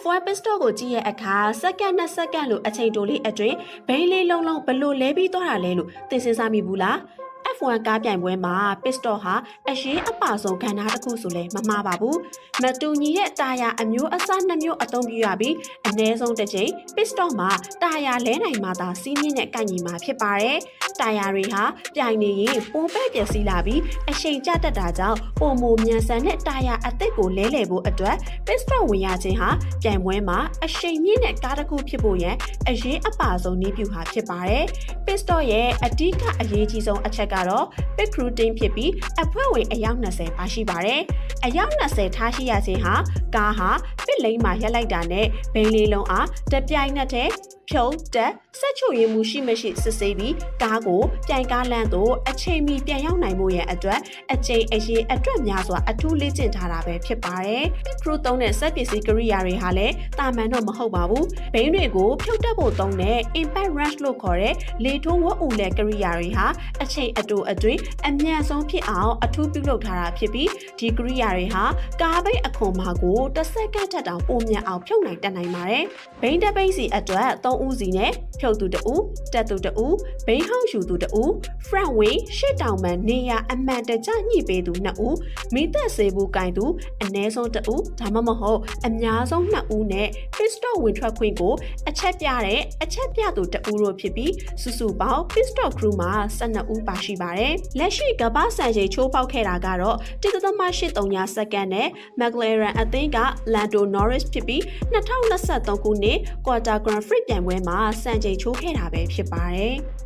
F1 pistol ကိုကြည့်ရဲ့အခါစက္ကန့်2စက္ကန့်လို့အချိန်တိုလေးအတွင်းဘိန်းလေးလုံးလုံးဘလို့လဲပြီးသွားတာလဲလို့သိစင်စားမိဘူးလားF1 ကားပြိုင်ပွဲမှာ pistol ဟာအရေးအပါဆုံးကဏ္ဍတစ်ခုဆိုလဲမမှားပါဘူး။မတူညီတဲ့တာယာအမျိုးအစား2မျိုးအသုံးပြုရပြီးအနည်းဆုံးတစ်ချိန် pistol မှာတာယာလဲနိုင်မှသာစီးမြင့်တဲ့ကိုက်ညီမှာဖြစ်ပါတယ်။တာယာတွေဟာပြိုင်နေရင်ပုံပဲ့ပျက်စီးလာပြီးအရှိန်ကျတတ်တာကြောင့်ပုံမမြန်ဆန်တဲ့တာယာအသစ်ကိုလဲလှယ်ဖို့အတွက် pistol ဝင်ရခြင်းဟာပြိုင်ပွဲမှာအရှိန်မြင့်တဲ့ကားတစ်ခုဖြစ်ဖို့ရန်အရေးအပါဆုံးနည်းပြုဟာဖြစ်ပါတယ်။ pistol ရဲ့အဓိကအရေးကြီးဆုံးအချက်ကတော့ pit crew team ဖြစ်ပြီးအဖွဲ့ဝင်အယောက်20ပါရှိပါတယ်။အယောက်20ထားရှိရခြင်းဟာကားဟာ pit lane မှာရပ်လိုက်တာနဲ့ဘိန်းလေးလုံးအားတပြိုင်နက်တည်းဖြုံးတက်ဆက်ချွေမှုရှိမရှိစစ်ဆေးပြီးကားကိုပြိုင်ကားလမ်းသို့အချိန်မီပြန်ရောက်နိုင်မှုရဲ့အတွက်အချိန်အရေးအတွက်များစွာအထူးလေ့ကျင့်ထားတာပဲဖြစ်ပါတယ်။ pit crew သုံးတဲ့စက်ပစ္စည်းကိရိယာတွေဟာလည်းတာမန်တော့မဟုတ်ပါဘူး။ဘိန်းတွေကိုဖြုတ်တက်ဖို့သုံးတဲ့ impact wrench လို့ခေါ်တဲ့လေထိုးဝတ်ဦးလက်ကိရိယာတွေဟာအချိန်အတိုအတွင်းအမြန်ဆုံးဖြစ်အောင်အထူးပြုလုပ်ထားတာဖြစ်ပြီးဒီကိရိယာတွေဟာကားဘိန်းအခွန်မာကိုတစ်စက္ကန့်ထက်တောင်ပိုမြန်အောင်ဖြုတ်နိုင်တတ်နိုင်ပါတယ်။ဘိန်းတစ်ဘိန်းစီအတွက်3ဦးစီနဲ့ဖြုတ်သူ2ဦးတက်သူ2ဦးဘိန်းဟောင်းယူသူ2ဦး front wing ရှေ့တောင်မှနေရာအမှန်တကျညှိပေးသူ2ဦးမိသက်စေဘူးကင်သူအနည်းဆုံး2ဦးဒါမှမဟုတ်အများဆုံး2ဦးနဲ့ pistol ဝင်ထွက်ခွင့်ကိုအချက်ပြသူ2ဦးတို့ဖြစ်ပြီးစုစုပေါင်း pistol crew မှာ12ဦးပါရှိပါတယ်လက်ရှိကမ္ဘာစံချိန်ချိုးပေါက်ခဲ့တာကတော့1.83စက္ကန့်နဲ့ McLaren အသင်းက Lando Norris ဖြစ်ပြီး2023ခုနှစ် Quarter Grand Prix ပြိုင်ပွဲမှာစံချိန်ချိုးခဲ့တာပဲဖြစ်ပါတယ်